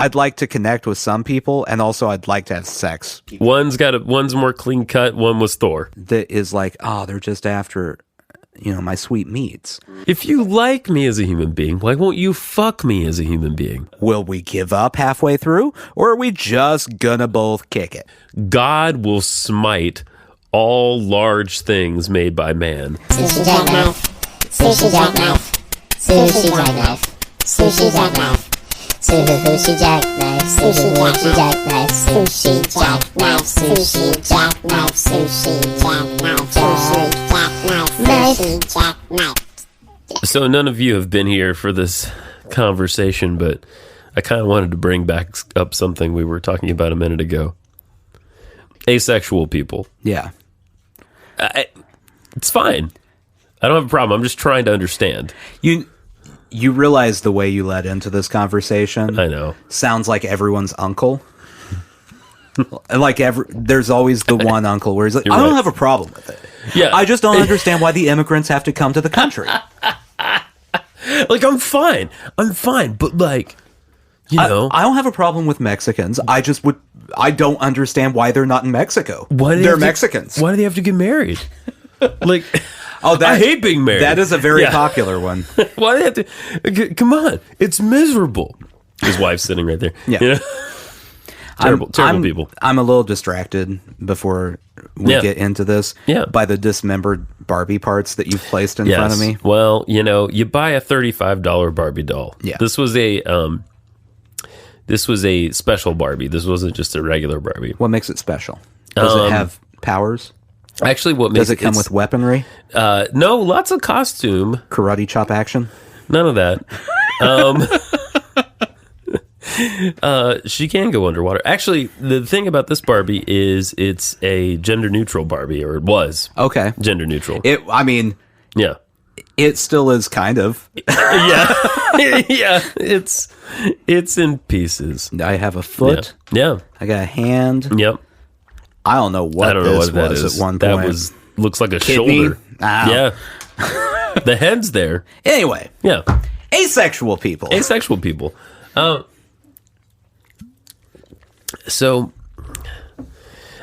I'd like to connect with some people, and also I'd like to have sex. One's more clean cut. One was Thor. That is like, oh, they're just after, my sweet meats. If you like me as a human being, why won't you fuck me as a human being? Will we give up halfway through, or are we just gonna both kick it? God will smite all large things made by man. Sushi jackknife. Sushi jackknife. Sushi jackknife. Sushi jackknife. Sushi jackknife. Sushi jackknife. Sushi jackknife. Sushi jackknife. Sushi jackknife. Sushi jackknife. So none of you have been here for this conversation, but I kind of wanted to bring back up something we were talking about a minute ago. Asexual people. Yeah. It's fine. I don't have a problem. I'm just trying to understand. You realize the way you led into this conversation? I know. Sounds like everyone's uncle. There's always the one uncle where he's like, I don't have a problem with it. Yeah. I just don't understand why the immigrants have to come to the country. Like, I'm fine. But like, I don't have a problem with Mexicans. I don't understand why they're not in Mexico. They're Mexicans. Why do they have to get married? Like, I hate being married. That is a very popular one. Why do they have to? Come on, it's miserable. His wife's sitting right there. Yeah. Terrible people. I'm a little distracted before we get into this by the dismembered Barbie parts that you've placed in front of me. Well, you buy a $35 Barbie doll. Yeah. This was a special Barbie. This wasn't just a regular Barbie. What makes it special? Does it have powers? Actually, does it come with weaponry? No, lots of costume. Karate chop action? None of that. She can go underwater. Actually, the thing about this Barbie is it's a gender neutral Barbie, or it was. Okay. Gender neutral. Yeah. It still is kind of. Yeah. Yeah. It's in pieces. I have a foot. Yeah. I got a hand. Yep. I don't know what this was at one point. That looks like a Kidney? shoulder. Yeah. The head's there. Anyway. Yeah. Asexual people. So,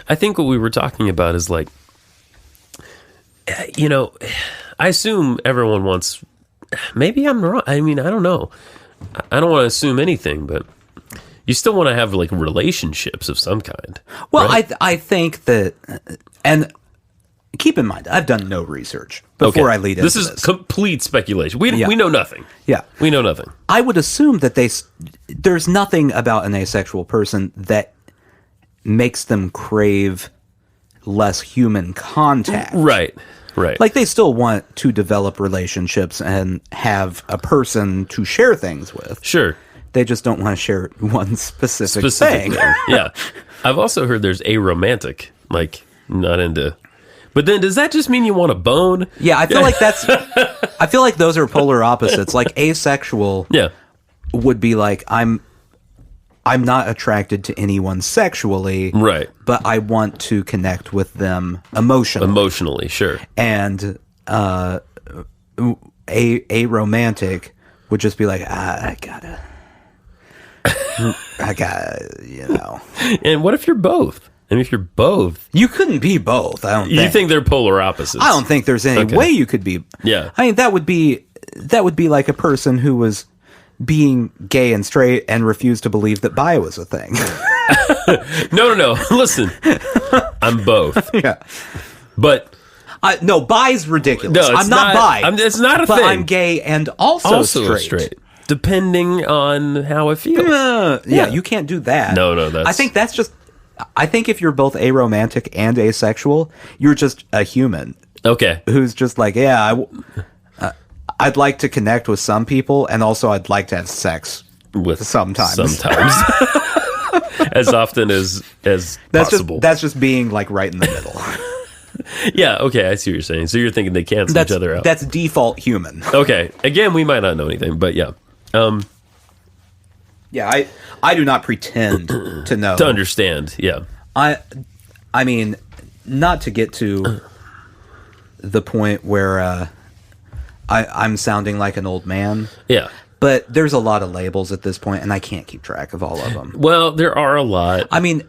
I think what we were talking about is like, I assume everyone wants, maybe I'm wrong. I mean, I don't know. I don't want to assume anything, but you still want to have like relationships of some kind. Well, right? I think that, and keep in mind, I've done no research before I lead into this. This is complete speculation. We know nothing. Yeah. We know nothing. I would assume that there's nothing about an asexual person that makes them crave less human contact. Right. Like they still want to develop relationships and have a person to share things with. Sure. They just don't want to share one specific thing. Yeah. I've also heard there's aromantic, like not into. But then does that just mean you want a bone? Yeah, I feel like those are polar opposites. Like asexual would be like I'm not attracted to anyone sexually. Right. But I want to connect with them emotionally. Emotionally, sure. And a romantic would just be like, I gotta, And what if you're both? I mean, if you're both, you couldn't be both. I don't. You think they're polar opposites? I don't think there's any way you could be. Yeah. I mean, that would be like a person who was being gay and straight and refused to believe that bi was a thing. No. Listen, I'm both. Yeah. But no, bi's ridiculous. No, I'm not bi. It's not a but thing. I'm gay and also straight. Depending on how I feel. Yeah, you can't do that. No, that's... I think if you're both aromantic and asexual, you're just a human. Okay. Who's just like, I'd like to connect with some people, and also I'd like to have sex with sometimes. As often as possible. That's just being like right in the middle. Yeah, okay, I see what you're saying. So you're thinking they cancel each other out. That's default human. Okay. Again, we might not know anything, but yeah. Yeah, I do not pretend to know. To understand, yeah. I mean, not to get to the point where I'm sounding like an old man. Yeah. But there's a lot of labels at this point, and I can't keep track of all of them. Well, there are a lot. I mean,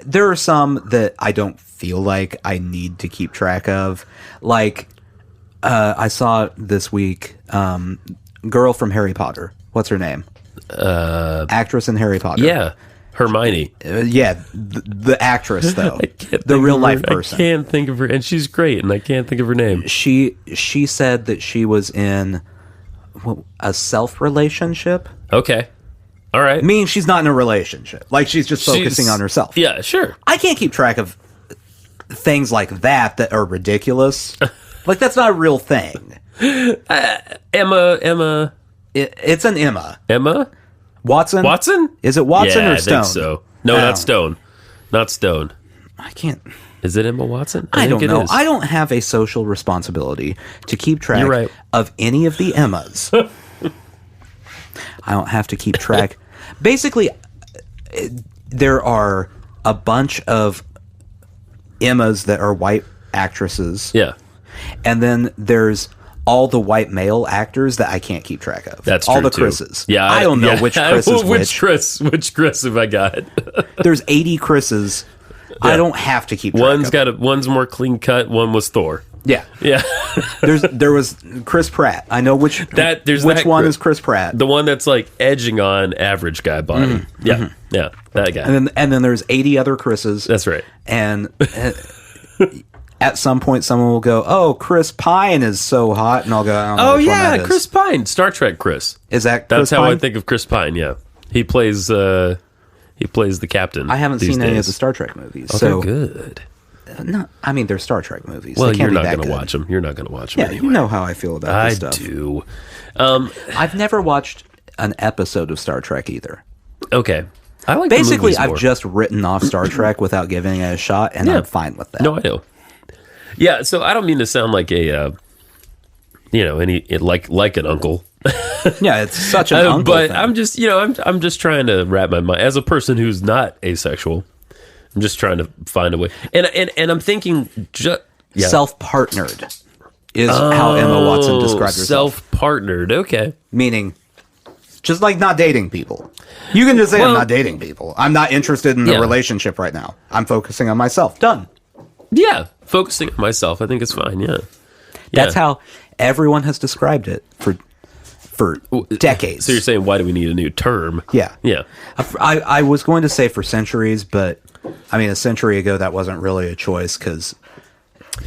there are some that I don't feel like I need to keep track of. Like, I saw this week, girl from Harry Potter. What's her name? Actress in Harry Potter. Yeah. Hermione. The actress, though. The real life person. I can't think of her, and she's great, and I can't think of her name. She said that she was in a self-relationship. Okay. All right. Meaning she's not in a relationship. Like, she's just focusing on herself. Yeah, sure. I can't keep track of things like that are ridiculous. Like, that's not a real thing. Emma. It's an Emma. Emma? Watson? Is it Watson or Stone? I think so. No, not Stone. Not Stone. I can't... Is it Emma Watson? I don't know. I don't have a social responsibility to keep track of any of the Emmas. I don't have to keep track. Basically, there are a bunch of Emmas that are white actresses. Yeah. And then there's all the white male actors that I can't keep track of. That's all true, the too. Chris's. Yeah, I don't know which Chris is which. Which Chris have I got? There's 80 Chris's. Yeah. I don't have to keep track of. One's more clean cut. One was Thor. Yeah. There was Chris Pratt. I know which one is Chris Pratt. The one that's like edging on average guy body. Yeah, that guy. And then there's 80 other Chris's. That's right. And at some point, someone will go, "Oh, Chris Pine is so hot," and I'll go, "I don't know which one that is." Chris Pine, Star Trek Chris. Is that? That's Chris how Pine? I think of Chris Pine. Yeah, he plays the captain. I haven't seen any of the Star Trek movies. Oh, so they're good. No, I mean they're Star Trek movies. Well, they you're not going to watch them. You're not going to watch them. Yeah, anyway. You know how I feel about this stuff. I do. I've never watched an episode of Star Trek either. Okay. I like basically the movies more. I've just written off Star Trek without giving it a shot, and I'm fine with that. No, I know. Yeah, so I don't mean to sound like a, like an uncle. Yeah, it's such an uncle but thing. I'm just, I'm just trying to wrap my mind as a person who's not asexual. I'm just trying to find a way, and I'm thinking, self-partnered is how Emma Watson described herself. Self-partnered, okay, meaning just like not dating people. You can just say I'm not dating people. I'm not interested in a relationship right now. I'm focusing on myself. Done. Yeah, focusing on myself. I think it's fine. Yeah, that's how everyone has described it for decades. So you're saying, why do we need a new term? Yeah. Yeah. I was going to say for centuries, but I mean, a century ago, that wasn't really a choice because,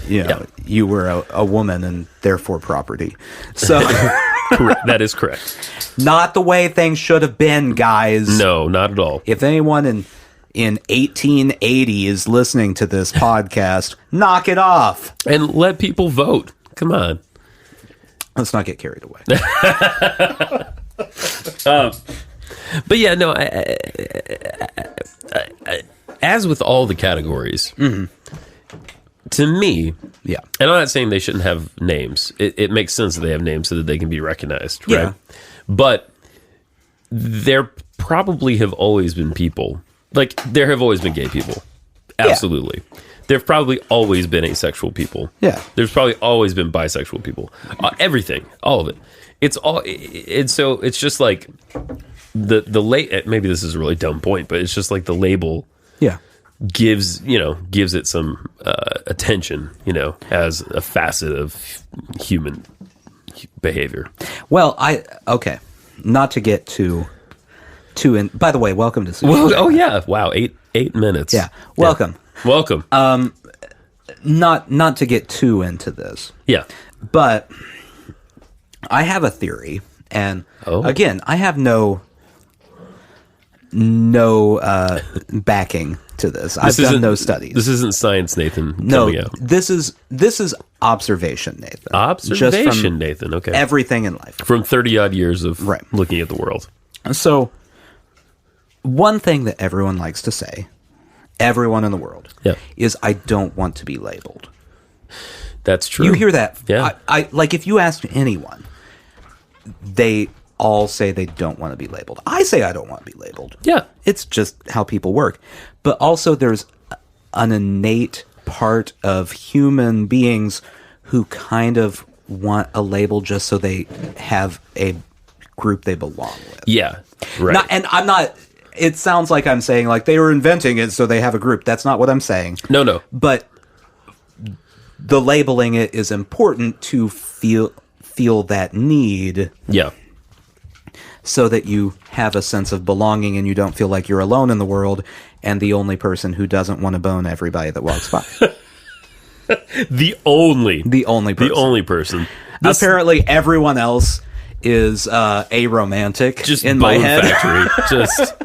you were a woman and therefore property. So correct. That is correct. Not the way things should have been, guys. No, not at all. If anyone in 1880 is listening to this podcast, knock it off. And let people vote. Come on. Let's not get carried away. But yeah, no, as with all the categories, to me, and I'm not saying they shouldn't have names. It makes sense that they have names so that they can be recognized, right? Yeah. But there probably have always been people, like there have always been gay people. Absolutely. Yeah. There've probably always been asexual people. Yeah. There's probably always been bisexual people. Everything, all of it. It's all. So it's just like the late. Maybe this is a really dumb point, but it's just like the label. Yeah. Gives it some attention. As a facet of human behavior. Well, not to get too in. By the way, welcome to Sushi. Well, oh yeah, wow, 8 minutes. Yeah, welcome. Yeah. Welcome. Not to get too into this. Yeah. But I have a theory, and again, I have no backing to this. I've done no studies. This isn't science, Nathan. No, coming out. this is observation, Nathan. Observation, Nathan. Okay. Everything in life. From 30 odd years of looking at the world. So, one thing that everyone likes to say, everyone in the world, is I don't want to be labeled. That's true. You hear that? Yeah. I like if you ask anyone, they all say they don't want to be labeled. I say I don't want to be labeled. Yeah. It's just how people work. But also there's an innate part of human beings who kind of want a label just so they have a group they belong with. Yeah. Right. And I'm not, it sounds like I'm saying like they were inventing it so they have a group. That's not what I'm saying. No. But the labeling it is important to feel that need. Yeah. So that you have a sense of belonging and you don't feel like you're alone in the world and the only person who doesn't want to bone everybody that walks by. The only person. Apparently everyone else is aromantic Just in bone my head. factory. Just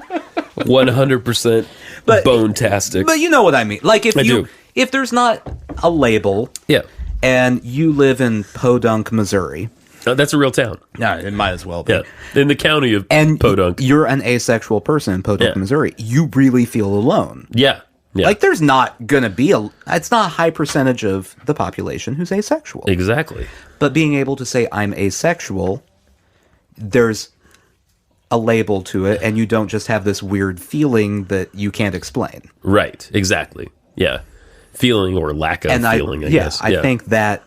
100% bone-tastic. But you know what I mean. Like if there's not a label, yeah, and you live in Podunk, Missouri. That's a real town. No, it might as well be. Yeah, in the county of and Podunk. You're an asexual person in Podunk, Missouri. You really feel alone. Yeah. Like there's not going to be it's not a high percentage of the population who's asexual. Exactly. But being able to say I'm asexual, there's a label to it, and you don't just have this weird feeling that you can't explain. Right. Exactly. Yeah. Feeling or lack of feeling, I guess. I think that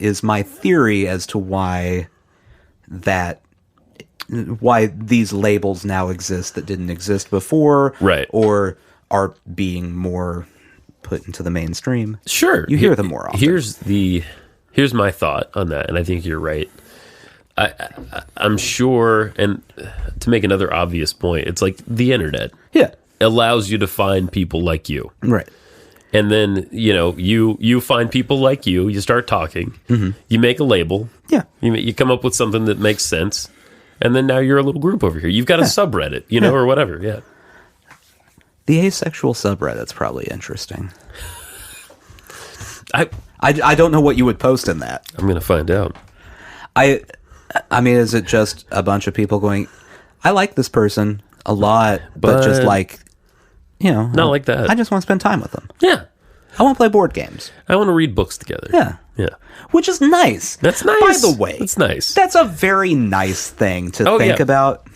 is my theory as to why these labels now exist that didn't exist before. Right. Or are being more put into the mainstream. Sure. You hear them more often. Here's my thought on that, and I think you're right. I'm sure, and to make another obvious point, it's like the internet. Yeah. Allows you to find people like you. Right. And then, you find people like you start talking, you make a label. Yeah. You come up with something that makes sense. And then now you're a little group over here. You've got a subreddit, or whatever. Yeah. The asexual subreddit's probably interesting. I don't know what you would post in that. I'm going to find out. I mean, is it just a bunch of people going, I like this person a lot, but just like, not like that. I just want to spend time with them. Yeah. I want to play board games. I want to read books together. Yeah. Yeah. Which is nice. That's nice. By the way. That's nice. That's a very nice thing to think about.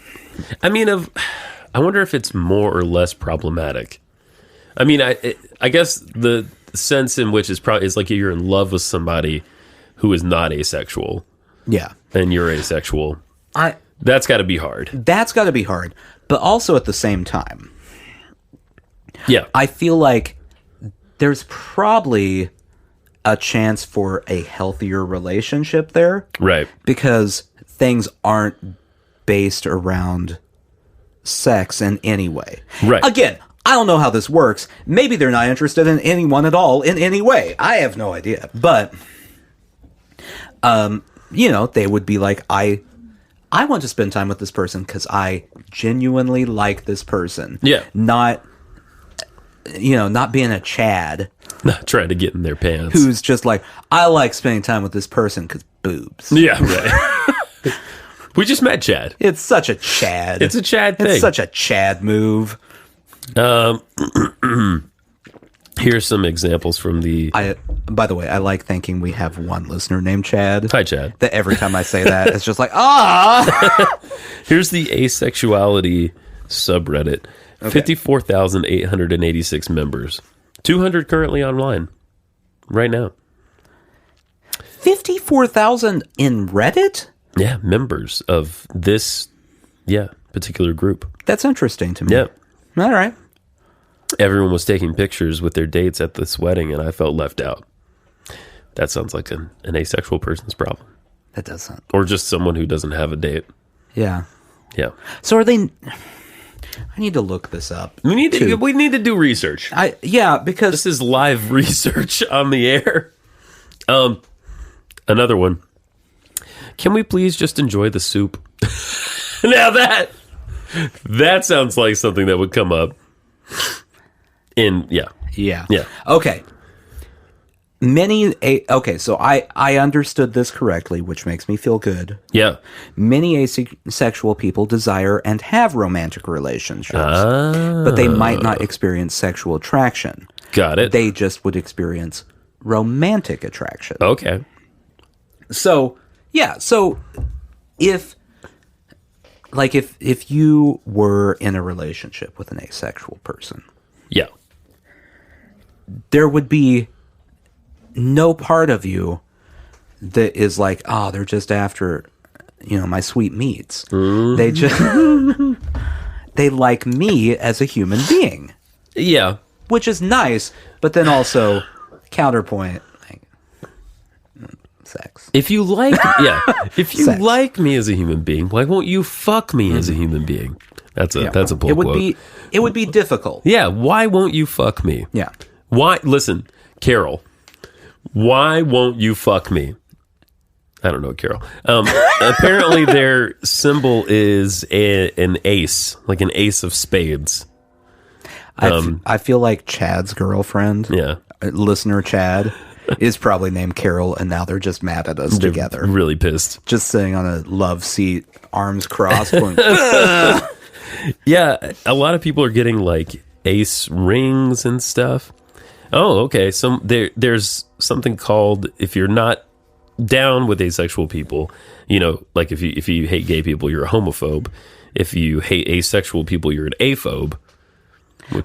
I mean, I wonder if it's more or less problematic. I mean, I guess the sense in which is like you're in love with somebody who is not asexual. Yeah. And you're asexual. That's got to be hard. That's got to be hard. But also at the same time, yeah, I feel like there's probably a chance for a healthier relationship there. Right. Because things aren't based around sex in any way. Right. Again, I don't know how this works. Maybe they're not interested in anyone at all in any way. I have no idea. But, they would be like, I want to spend time with this person because I genuinely like this person. Yeah. Not being a Chad. Not trying to get in their pants. Who's just like, I like spending time with this person because boobs. Yeah, right. We just met Chad. It's such a Chad. It's a Chad thing. It's such a Chad move. Here's some examples from the... By the way, I like thinking we have one listener named Chad. Hi, Chad. That every time I say that, it's just like, ah! Here's the asexuality subreddit. Okay. 54,886 members. 200 currently online. Right now. 54,000 in Reddit? Yeah, members of this, particular group. That's interesting to me. Yeah. All right. Everyone was taking pictures with their dates at this wedding, and I felt left out. That sounds like an asexual person's problem. That doesn't. Or just someone who doesn't have a date. Yeah. Yeah. So are they... I need to look this up. We need to do research. Because... This is live research on the air. Another one. Can we please just enjoy the soup? Now that sounds like something that would come up. Yeah. Okay. So I understood this correctly, which makes me feel good. Yeah. Many asexual people desire and have romantic relationships, but they might not experience sexual attraction. Got it. They just would experience romantic attraction. Okay. So if you were in a relationship with an asexual person, there would be no part of you that is like, oh, they're just after my sweet meats. They just they like me as a human being. Yeah. Which is nice, but then also counterpoint, like, sex. If you like, if you Sex. like me as a human being, why won't you fuck me as a human being? That's a pull quote. It would be difficult. Yeah, why won't you fuck me? Yeah. Why? Listen, Carol, why won't you fuck me? I don't know, Carol. Apparently, their symbol is an ace, like an ace of spades. I feel like Chad's girlfriend, listener Chad, is probably named Carol, and now they're just mad at us together. Really pissed. Just sitting on a love seat, arms crossed, going, Yeah, a lot of people are getting like ace rings and stuff. Oh, okay. So there's something called, if you're not down with asexual people, like if you hate gay people, you're a homophobe. If you hate asexual people, you're an aphobe.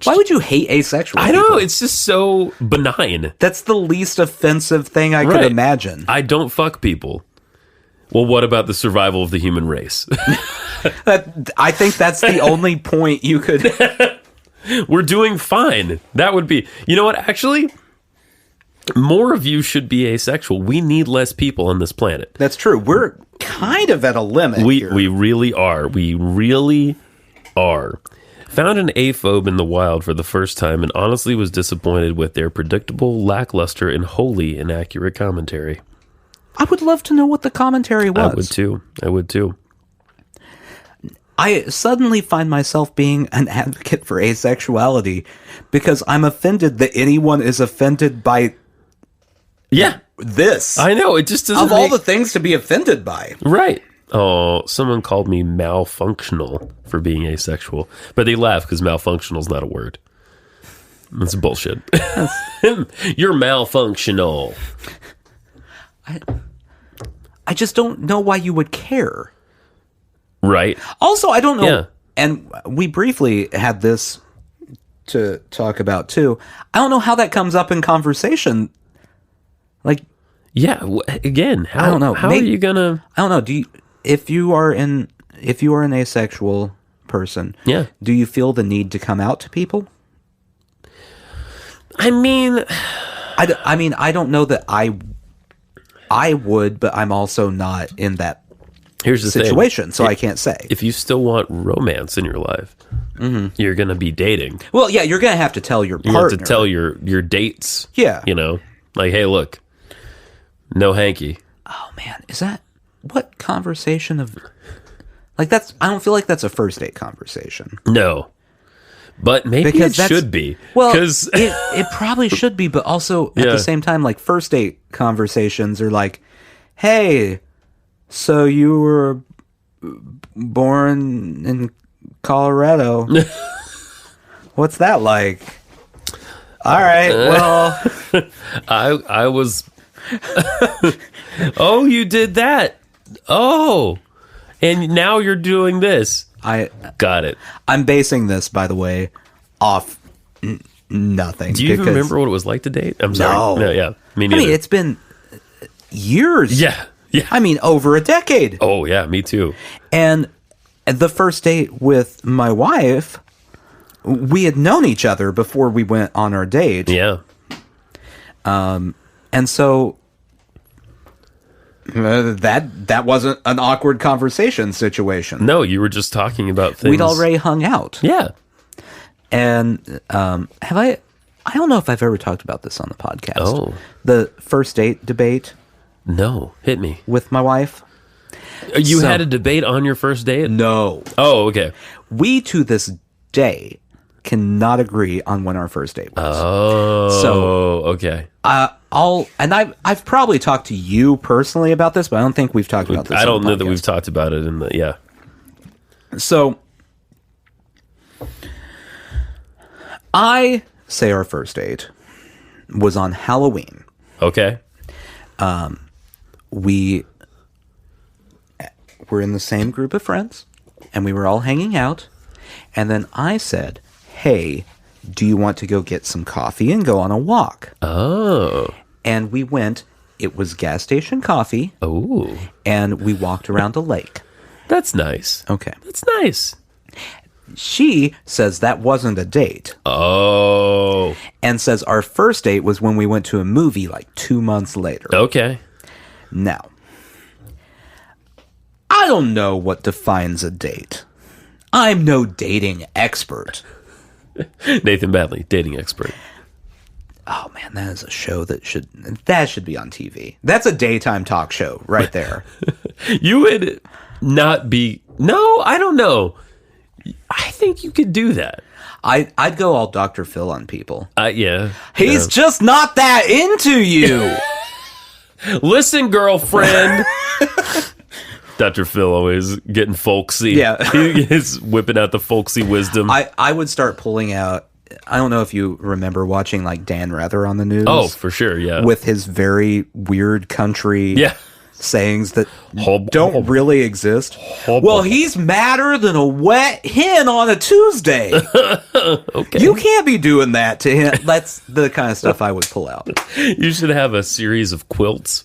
Why would you hate asexual I people? know, it's just so benign. That's the least offensive thing I could imagine. I don't fuck people. Well, what about the survival of the human race? I think that's the only point you could... We're doing fine. That would be... You know what? Actually, more of you should be asexual. We need less people on this planet. That's true. We're kind of at a limit here. We really are. We really are. Found an aphobe in the wild for the first time and honestly was disappointed with their predictable, lackluster, and wholly inaccurate commentary. I would love to know what the commentary was. I would too. I suddenly find myself being an advocate for asexuality because I'm offended that anyone is offended by this. I know, it just doesn't all the things to be offended by. Right. Oh, someone called me malfunctional for being asexual. But they laugh because malfunctional is not a word. That's bullshit. You're malfunctional. I just don't know why you would care. Right. Also, I don't know. Yeah. And we briefly had this to talk about too. I don't know how that comes up in conversation. Like, yeah. Again, I don't know. How are you gonna? I don't know. If you are an asexual person, do you feel the need to come out to people? I mean, I don't know that I would, but I'm also not in that situation, so I can't say. If you still want romance in your life, you're going to be dating. Well, yeah, you're going to have to tell your partner. You have to tell your dates. Yeah. Like, hey, look, no hanky. Oh, man. Is that... What conversation of... Like, that's... I don't feel like that's a first date conversation. No. But maybe it should be. Well, it probably should be, but also at the same time, like, first date conversations are like, hey, so you were born in Colorado. What's that like? All right, well... I was... Oh, you did that. Oh, and now you're doing this. I got it. I'm basing this, by the way, off nothing. Do you even remember what it was like to date? I'm sorry. No, yeah. Me neither. I mean, it's been years. Yeah. I mean, over a decade. Oh, yeah, me too. And the first date with my wife, we had known each other before we went on our date. Yeah. And so... that wasn't an awkward conversation situation. No, you were just talking about things. We'd already hung out. Yeah. And have I don't know if I've ever talked about this on the podcast. Oh. The first date debate. No, hit me. With my wife. You had a debate on your first date? No. Oh, okay. We, to this day, cannot agree on when our first date was. Oh, so, okay. I've probably talked to you personally about this, but I don't think we've talked about this. I don't know that we've talked about it in the So I say our first date was on Halloween. Okay. We were in the same group of friends, and we were all hanging out. And then I said, hey, do you want to go get some coffee and go on a walk? Oh. And we went It was gas station coffee. Oh. And we walked around a lake. That's nice. Okay. That's nice. She says that wasn't a date. Oh. And says our first date was when we went to a movie like 2 months later. Okay. Now, I don't know what defines a date. I'm no dating expert. Nathan Badley, dating expert. Oh man, that is a show that should be on TV. That's a daytime talk show right there. You would not be... No, I don't know. I think you could do that. I'd go all Dr. Phil on people. Yeah. He's just not that into you. Listen, girlfriend. Dr. Phil always getting folksy. Yeah. He's whipping out the folksy wisdom. I would start pulling out... I don't know if you remember watching like Dan Rather on the news. Oh, for sure, yeah. With his very weird country sayings that don't really exist. Well, he's madder than a wet hen on a Tuesday. Okay. You can't be doing that to him. That's the kind of stuff I would pull out. You should have a series of quilts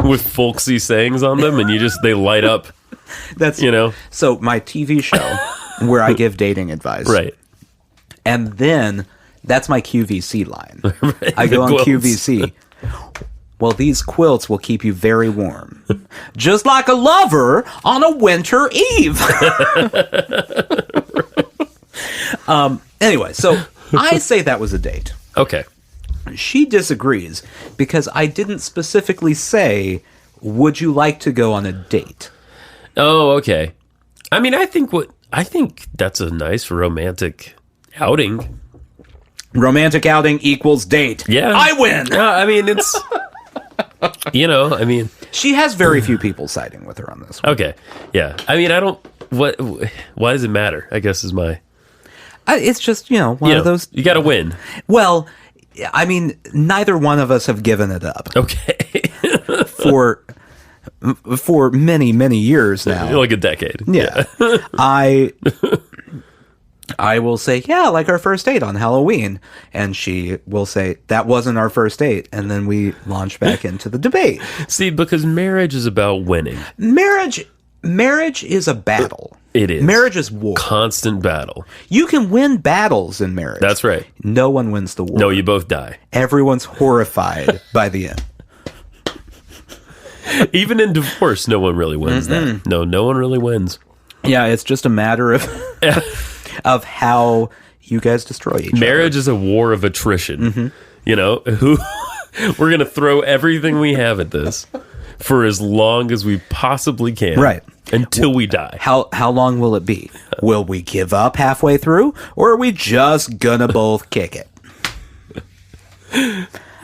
with folksy sayings on them, and they light up. That's, So my TV show where I give dating advice. Right. And then that's my QVC line. Right, I go on quilts. QVC. Well, these quilts will keep you very warm. Just like a lover on a winter eve. Anyway, so I say that was a date. Okay. She disagrees because I didn't specifically say, would you like to go on a date? Oh, okay. I mean, I think that's a nice romantic outing. Romantic outing equals date. Yeah. I win. I mean, it's, She has very few people siding with her on this one. Okay. Yeah. I mean, why does it matter? I guess is my... It's just, one of those... You got to win. Well, I mean, neither one of us have given it up. Okay. for many, many years now. Like a decade. Yeah. I will say, yeah, like our first date on Halloween. And she will say, that wasn't our first date. And then we launch back into the debate. See, because marriage is about winning. Marriage is a battle. It is. Marriage is war. Constant battle. You can win battles in marriage. That's right. No one wins the war. No, you both die. Everyone's horrified by the end. Even in divorce, no one really wins that. No one really wins. Yeah, it's just a matter of of how you guys destroy each other. Marriage is a war of attrition. We're going to throw everything we have at this for as long as we possibly can. Right. Until we die. How long will it be? Will we give up halfway through, or are we just gonna both kick it?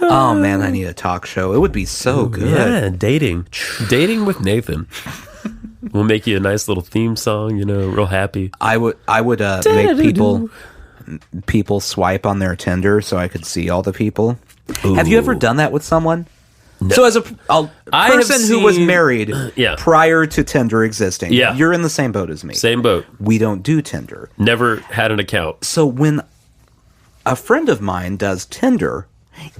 Oh man, I need a talk show. It would be so good. Yeah, dating with Nathan. We'll make you a nice little theme song. Real happy. I would make people swipe on their Tinder so I could see all the people. Ooh. Have you ever done that with someone? No. So as a person who was married prior to Tinder existing, you're in the same boat as me. Same boat. We don't do Tinder. Never had an account. So when a friend of mine does Tinder,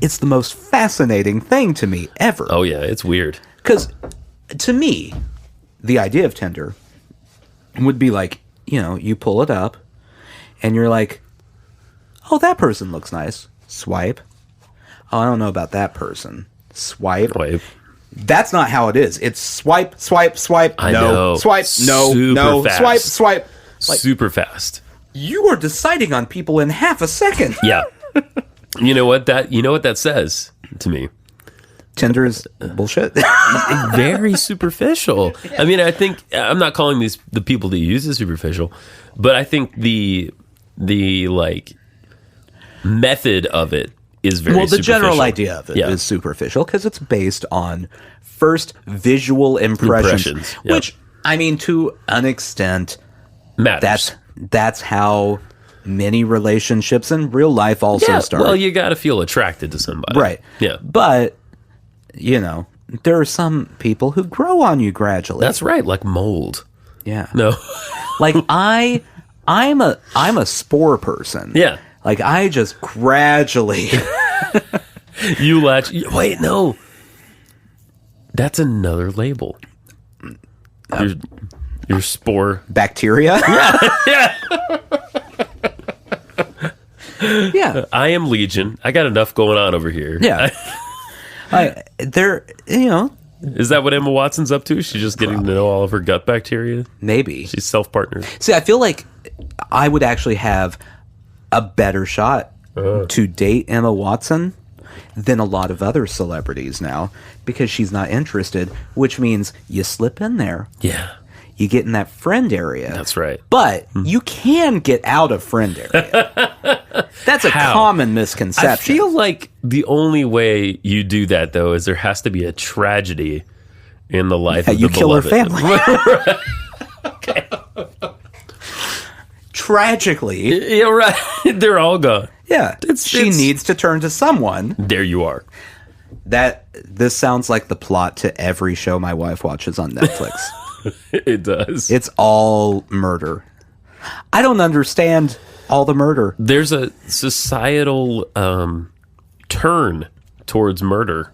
it's the most fascinating thing to me ever. Oh yeah, it's weird. Because to me, the idea of Tinder would be like, you pull it up and you're like, oh, that person looks nice. Swipe. Oh, I don't know about that person. Swipe. That's not how it is. It's swipe, swipe, swipe. I know. Swipe. No. Super No. fast. Swipe. Swipe. Super fast. You are deciding on people in half a second. Yeah. You know what that says to me? Tinder is bullshit. Very superficial. I mean, I think I'm not calling the people that use it superficial, but I think the like method of it is very well, the superficial. general idea of it is superficial because it's based on first visual impressions. Which, I mean, to an extent, matters. That's how many relationships in real life also start. Well, you got to feel attracted to somebody. Right. Yeah. But, there are some people who grow on you gradually. That's right, like mold. Yeah. No. Like I'm a spore person. Yeah. Like I just gradually You latch. Wait, no. That's another label. Your spore. Bacteria? Yeah. Yeah. I am Legion. I got enough going on over here. Yeah. They're, Is that what Emma Watson's up to? She's just getting to know all of her gut bacteria? maybe. She's self-partnered. See, I feel like I would actually have a better shot to date Emma Watson than a lot of other celebrities now because she's not interested, which means you slip in there. Yeah. You get in that friend area. That's right. But you can get out of friend area. That's a common misconception. I feel like the only way you do that, though, is there has to be a tragedy in the life of the you kill her beloved. family. Okay. Tragically. Yeah, right. They're all gone. Yeah. She needs to turn to someone. There you are. This sounds like the plot to every show my wife watches on Netflix. It does. It's all murder. I don't understand all the murder. There's a societal turn towards murder,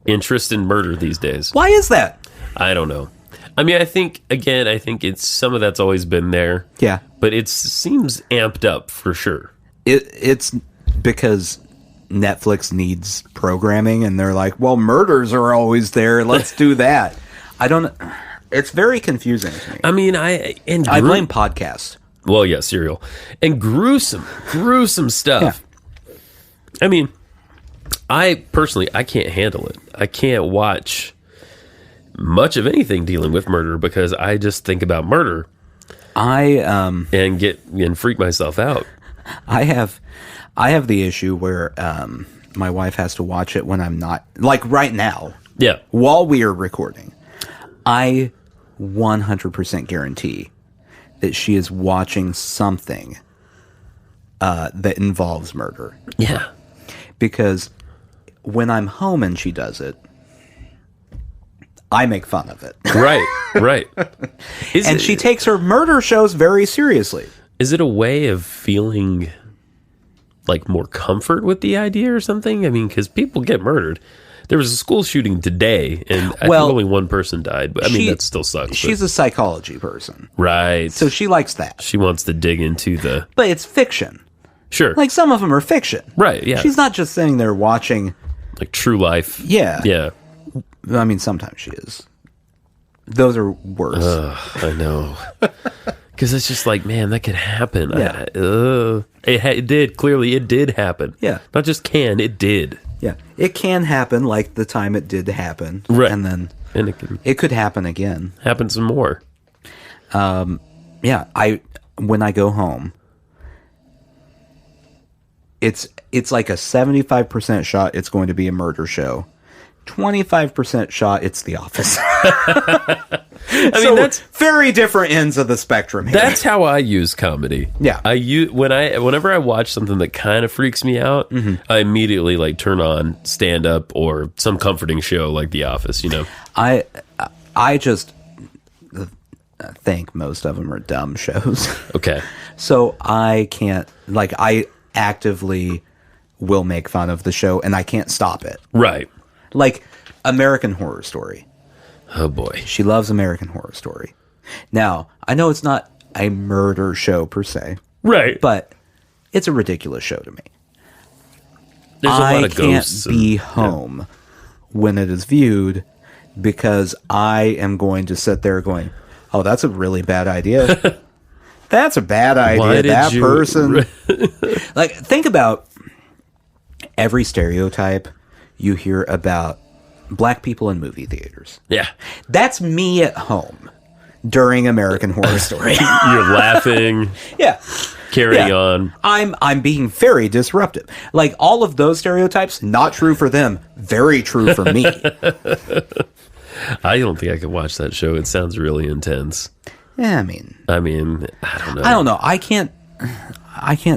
interest in murder these days. Why is that? I don't know. I mean, I think it's some of that's always been there. Yeah. But it seems amped up for sure. It's because Netflix needs programming and they're like, well, murders are always there. Let's do that. It's very confusing to me. I mean, I blame podcasts. Well, yeah, serial. And gruesome stuff. Yeah. I mean, I personally can't handle it. I can't watch much of anything dealing with murder because I just think about murder. And freak myself out. I have the issue where my wife has to watch it when I'm not, like right now. Yeah. While we are recording. I 100% guarantee that she is watching something that involves murder. Yeah. Because when I'm home and she does it, I make fun of it. Right. And she takes her murder shows very seriously. Is it a way of feeling like more comfort with the idea or something? I mean, because people get murdered. There was a school shooting today, and I think only one person died. But I mean, that still sucks. She's a psychology person. Right. So she likes that. She wants to dig into the... But it's fiction. Sure. Like, some of them are fiction. Right, yeah. She's not just sitting there watching... Like true life. Yeah. Yeah. I mean, sometimes she is. Those are worse. I know. Because it's just like, man, that could happen. Yeah. It did. Clearly, it did happen. Yeah. Not just can, it did. Yeah. It can happen like the time it did happen. Right. And then and it could happen again. Happen some more. Yeah. When I go home, it's like a 75% shot it's going to be a murder show. 25% shot it's The Office. I mean, that's very different ends of the spectrum here. That's how I use comedy. Yeah. Whenever I watch something that kind of freaks me out, I immediately like turn on stand up or some comforting show like The Office, you know. I just think most of them are dumb shows. Okay. So I can't, like, I actively will make fun of the show and I can't stop it. Right. Like American Horror Story. Oh boy. She loves American Horror Story. Now, I know it's not a murder show per se. Right. But it's a ridiculous show to me. There's a lot of ghosts. I can't be home when it is viewed because I am going to sit there going, oh, that's a really bad idea. That's a bad idea. That person. Like, think about every stereotype you hear about black people in movie theaters. Yeah. That's me at home during American Horror Story. You're laughing. Yeah. Carrying on. I'm being very disruptive. Like, all of those stereotypes, not true for them, very true for me. I don't think I could watch that show. It sounds really intense. Yeah, I mean, I don't know. I can't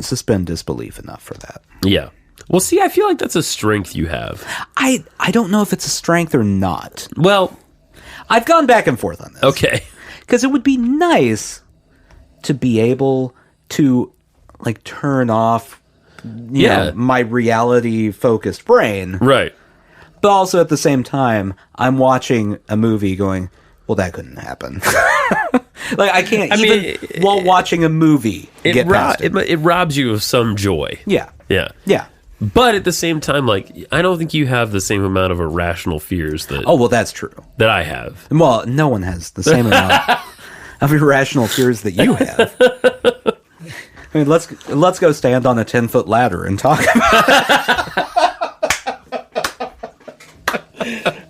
suspend disbelief enough for that. Yeah. Well, see, I feel like that's a strength you have. I don't know if it's a strength or not. Well, I've gone back and forth on this. Okay. Because it would be nice to be able to, like, turn off you know, my reality-focused brain. Right. But also at the same time, I'm watching a movie going, well, that couldn't happen. Like, I can't while watching a movie get past it. It robs you of some joy. Yeah. Yeah. Yeah. But at the same time, like, I don't think you have the same amount of irrational fears that... Oh, well, that's true. That I have. Well, no one has the same amount of irrational fears that you have. I mean, let's go stand on a 10-foot ladder and talk about it.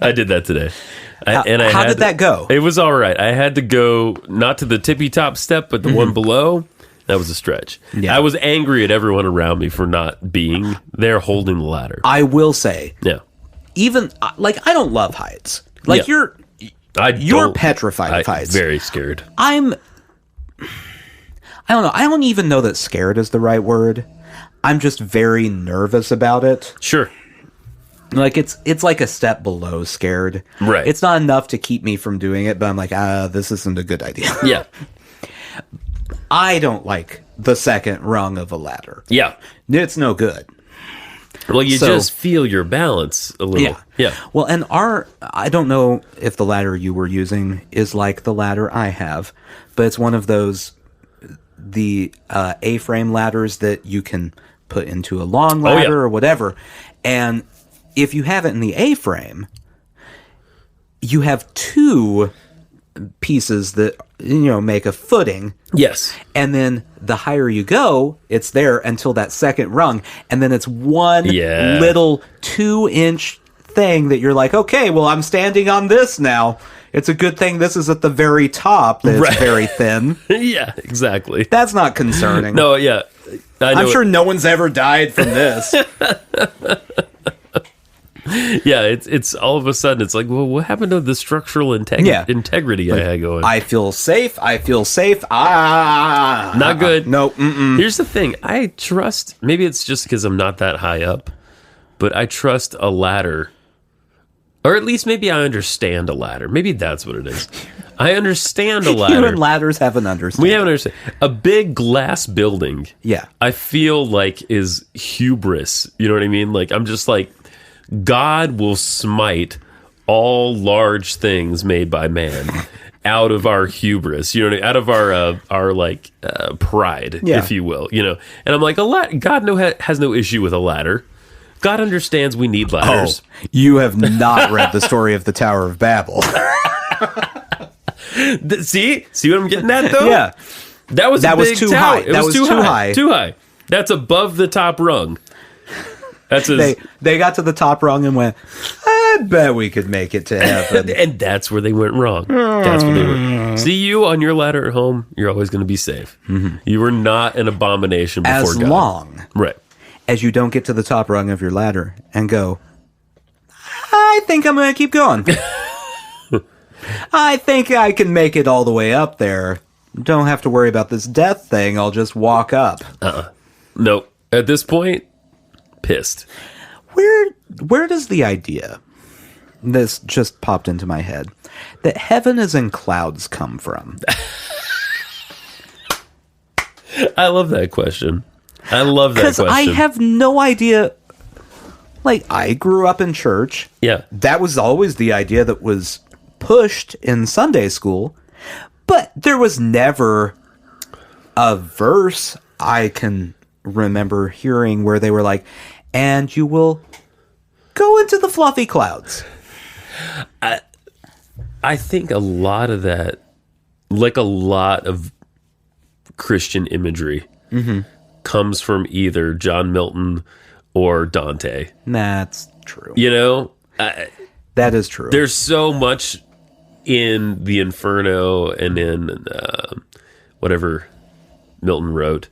I did that today. How did that go? It was all right. I had to go not to the tippy top step, but the one below. That was a stretch. Yeah. I was angry at everyone around me for not being there holding the ladder. I will say, even like, I don't love heights. Like, you're petrified of heights. Very scared. I don't know. I don't even know that scared is the right word. I'm just very nervous about it. Sure. Like, it's like a step below scared. Right. It's not enough to keep me from doing it, but I'm like, this isn't a good idea. Yeah. I don't like the second rung of a ladder. Yeah. It's no good. Well, you just feel your balance a little. Yeah. Well, and I don't know if the ladder you were using is like the ladder I have, but it's one of those, the A-frame ladders that you can put into a long ladder or whatever. And if you have it in the A-frame, you have two pieces that, make a footing. Yes. And then the higher you go, it's there until that second rung. And then it's one little 2-inch thing that you're like, okay, well, I'm standing on this now. It's a good thing this is at the very top that it's very thin. Yeah, exactly. That's not concerning. No, yeah. I'm sure no one's ever died from this. Yeah, it's all of a sudden, it's like, well, what happened to the structural integrity I had going? I feel safe. Not good. No. Here's the thing. I trust, maybe it's just because I'm not that high up, but I trust a ladder, or at least maybe I understand a ladder. Maybe that's what it is. I understand a ladder. You and ladders have an understanding. We have an understanding. A big glass building, I feel like is hubris. You know what I mean? Like, I'm just like, God will smite all large things made by man out of our hubris, out of our pride, if you will, And I'm like, God has no issue with a ladder. God understands we need ladders. Oh, you have not read the story of the Tower of Babel. See what I'm getting at, though? Yeah. That was too high. That was too high. Too high. That's above the top rung. That's they got to the top rung and went, I bet we could make it to heaven. And that's where they went wrong. That's where they went. See, you on your ladder at home, you're always going to be safe. Mm-hmm. You were not an abomination before God. As long as you don't get to the top rung of your ladder and go, I think I'm going to keep going. I think I can make it all the way up there. Don't have to worry about this death thing. I'll just walk up. Nope. At this point, pissed. Where does the idea, this just popped into my head, that heaven is in clouds come from? I love that question. Because I have no idea. Like, I grew up in church. Yeah. That was always the idea that was pushed in Sunday school. But there was never a verse I can remember hearing where they were like, and you will go into the fluffy clouds. I think a lot of that, like a lot of Christian imagery, comes from either John Milton or Dante. That's true. That is true. There's so much in the Inferno and in whatever Milton wrote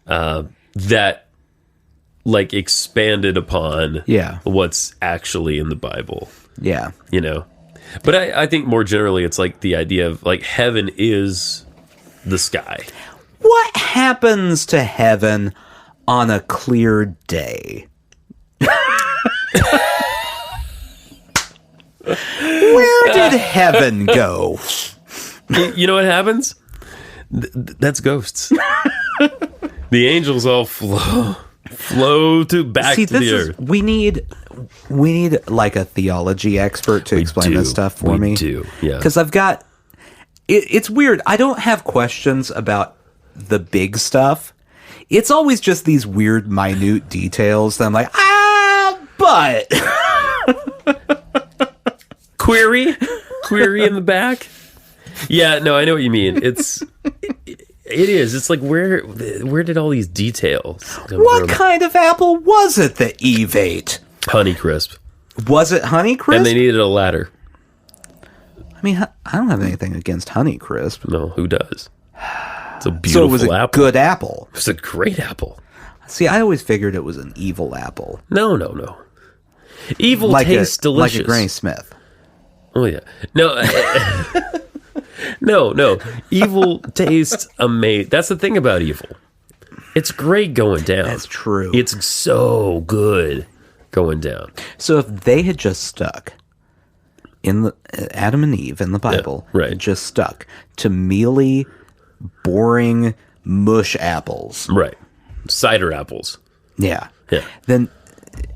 that like expanded upon what's actually in the Bible. Yeah. But I think more generally it's like the idea of like heaven is the sky. What happens to heaven on a clear day? Where did heaven go? You know what happens? That's ghosts. The angels all Flow back to the earth. We need like a theology expert to explain this stuff for me. We do, yeah. Because I've got... It's weird. I don't have questions about the big stuff. It's always just these weird, minute details that I'm like, but... Query in the back. Yeah, no, I know what you mean. It is. It's like where did all these details come What from? kind of apple was it that Eve ate? Honeycrisp. Was it Honeycrisp? And they needed a ladder. I mean, I don't have anything against Honeycrisp. No, who does? It's a beautiful So it was a apple. good apple. It's a great apple. See, I always figured it was an evil apple. No. Evil tastes delicious. Like a Granny Smith. Oh yeah. No. No. Evil tastes amazing. That's the thing about evil. It's great going down. That's true. It's so good going down. So if they had just stuck in the Adam and Eve in the Bible, right. just stuck to mealy, boring mush apples, Right. Cider apples. yeah, Yeah. then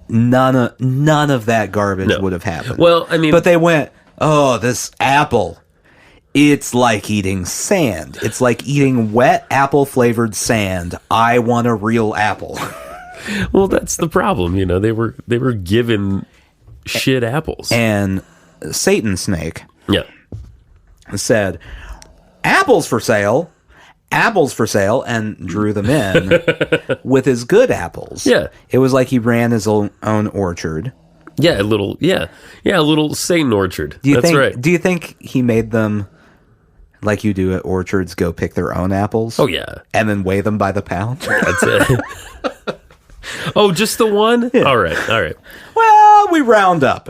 none of that garbage would have happened. Well, I mean, but they went, oh, this apple. It's like eating sand. It's like eating wet apple-flavored sand. I want a real apple. well, that's the problem. You know, they were given shit apples. And Satan Snake Yeah. said, apples for sale, and drew them in with his good apples. Yeah. It was like he ran his own orchard. Yeah, a little Satan orchard. That's right. Do you think he made them, like you do at orchards, go pick their own apples? Oh, yeah. And then weigh them by the pound? That's it. Oh, just the one? Yeah. All right. Well, we round up.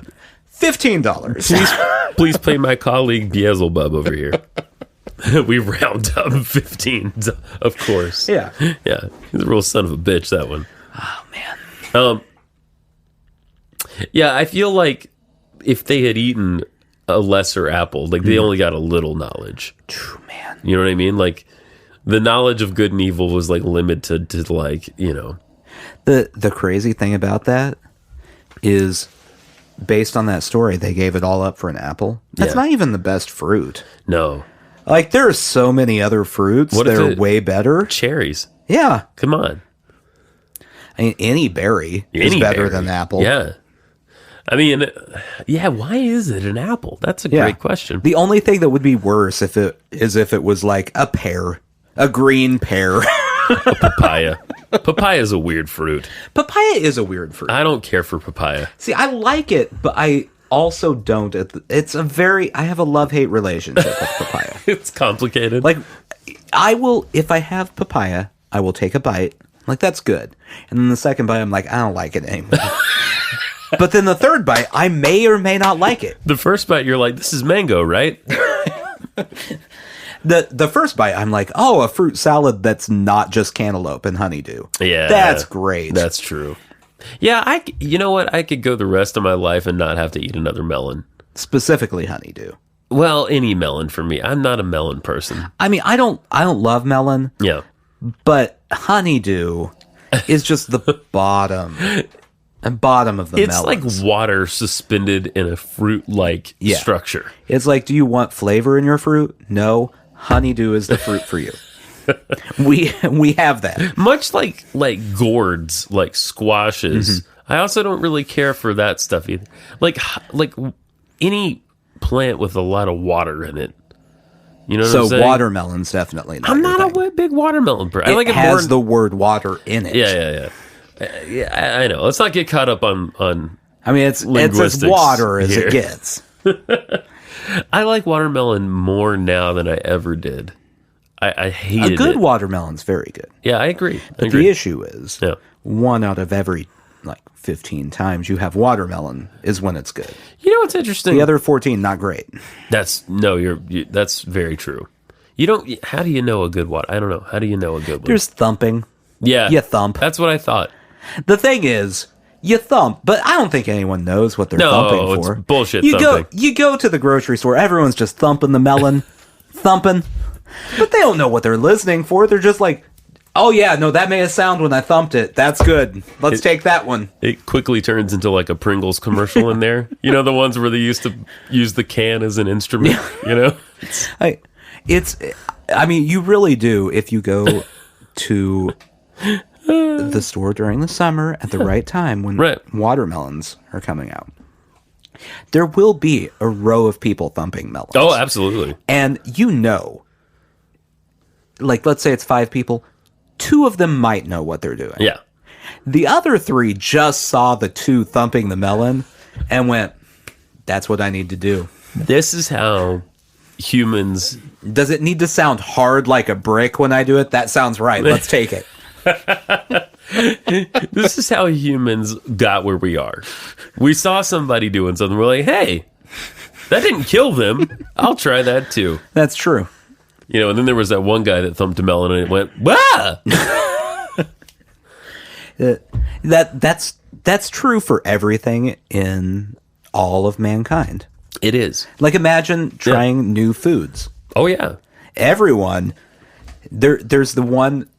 $15. Please play my colleague Beelzebub over here. We round up 15, of course. Yeah. Yeah. He's a real son of a bitch, that one. Oh, man. Yeah, I feel like if they had eaten a lesser apple, like they only got a little knowledge. True, man. You know what I mean? Like the knowledge of good and evil was like limited to like, you know. The crazy thing about that is, based on that story, they gave it all up for an apple. That's not even the best fruit. No. Like, there are so many other fruits that are way better. Cherries. Yeah. Come on. I mean, any berry is better than apple. Yeah. I mean, yeah, why is it an apple? That's a great question. The only thing that would be worse if it was like a pear, a green pear. A papaya. Papaya is a weird fruit. Papaya is a weird fruit. I don't care for papaya. See, I like it, but I also don't. I have a love-hate relationship with papaya. It's complicated. Like, if I have papaya, I will take a bite. Like, that's good. And then the second bite, I'm like, I don't like it anymore. But then the third bite, I may or may not like it. The first bite, you're like, this is mango, right? The first bite, I'm like, oh, a fruit salad that's not just cantaloupe and honeydew. Yeah. That's great. That's true. Yeah, you know what? I could go the rest of my life and not have to eat another melon. Specifically honeydew. Well, any melon for me. I'm not a melon person. I mean, I don't love melon. Yeah. But honeydew is just the bottom of the melons. It's like water suspended in a fruit-like structure. It's like, do you want flavor in your fruit? No. Honeydew is the fruit for you. We have that. Much like gourds, like squashes. I also don't really care for that stuff either. Like any plant with a lot of water in it. You know what I'm saying? So watermelon's definitely not. I'm not a big watermelon person. I like it has the word water in it. Yeah, I know. Let's not get caught up on I mean, it's as water as here. it gets. I like watermelon more now than I ever did. I hated it. A good watermelon's very good. Yeah, I agree. But the issue is, 1 out of every 15 times you have watermelon is when it's good. You know what's interesting? The other 14, not great. That's very true. You don't. How do you know a good water? I don't know. How do you know a good one? There's thumping. Yeah, you thump. That's what I thought. The thing is, you thump, but I don't think anyone knows what they're thumping for. It's bullshit. You go to the grocery store. Everyone's just thumping the melon, thumping, but they don't know what they're listening for. They're just like, Oh, yeah. No, that made a sound when I thumped it. That's good. Let's take that one. It quickly turns into like a Pringles commercial in there. You know, the ones where they used to use the can as an instrument, you know? I mean, you really do if you go to the store during the summer at the right time when watermelons are coming out. There will be a row of people thumping melons. Oh, absolutely. And you know, like, let's say it's 5 people, 2 of them might know what they're doing. Yeah. The other 3 just saw the 2 thumping the melon and went, that's what I need to do. This is how humans... Does it need to sound hard like a brick when I do it? That sounds right. Let's take it. This is how humans got where we are. We saw somebody doing something. We're like, hey, that didn't kill them. I'll try that too. That's true. You know, and then there was that one guy that thumped a melon and it went, wah! That's true for everything in all of mankind. It is. Like, imagine trying new foods. Oh, yeah. Everyone, there's the one...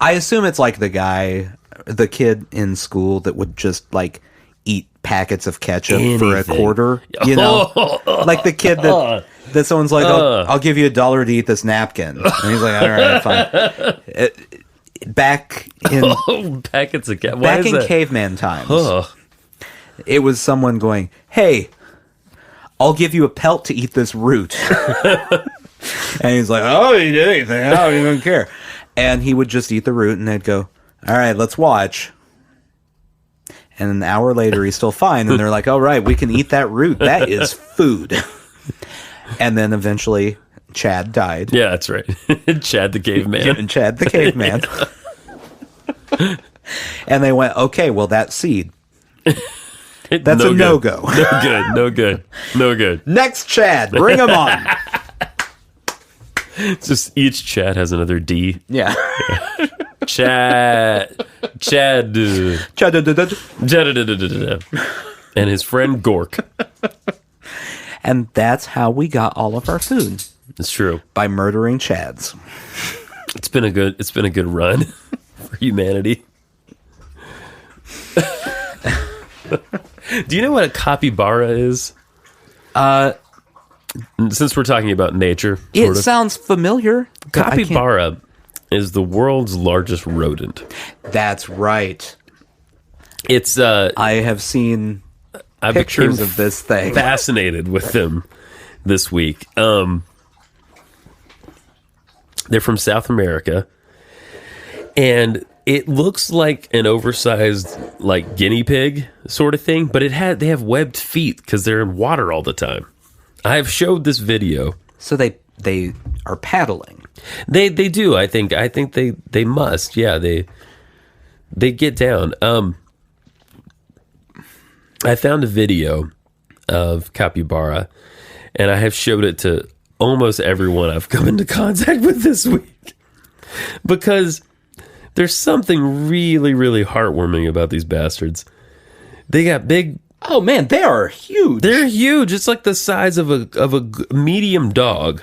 I assume it's like the kid in school that would just like eat packets of ketchup for a quarter, you know? Like the kid that someone's like, I'll give you $1 to eat this napkin. And he's like, all right, fine. Back in packets of ketchup. Back in caveman times, it was someone going, hey, I'll give you a pelt to eat this root. And he's like, I'll eat anything. I don't even care. And he would just eat the root, and they'd go, all right, let's watch. And an hour later, he's still fine. And they're like, all right, we can eat that root. That is food. And then eventually, Chad died. Yeah, that's right. Chad the caveman. And Chad the caveman. And they went, okay, well, that seed. That's a no-go. No good. Next Chad, bring him on. It's just each Chad has another D. Yeah. Chad. And his friend Gork. And that's how we got all of our food. It's true. By murdering Chads. It's been a good run for humanity. Do you know what a capybara is? Since we're talking about nature, it sounds familiar. Capybara is the world's largest rodent. That's right. It's I have seen pictures of this thing. Fascinated with them this week. They're from South America, and it looks like an oversized like guinea pig sort of thing, but they have webbed feet because they're in water all the time. I've showed this video. So they are paddling. They do. I think they must. Yeah, they get down. I found a video of capybara, and I have showed it to almost everyone I've come into contact with this week because there's something really, really heartwarming about these bastards. They got big. Oh man, they are huge. They're huge. It's like the size of a medium dog.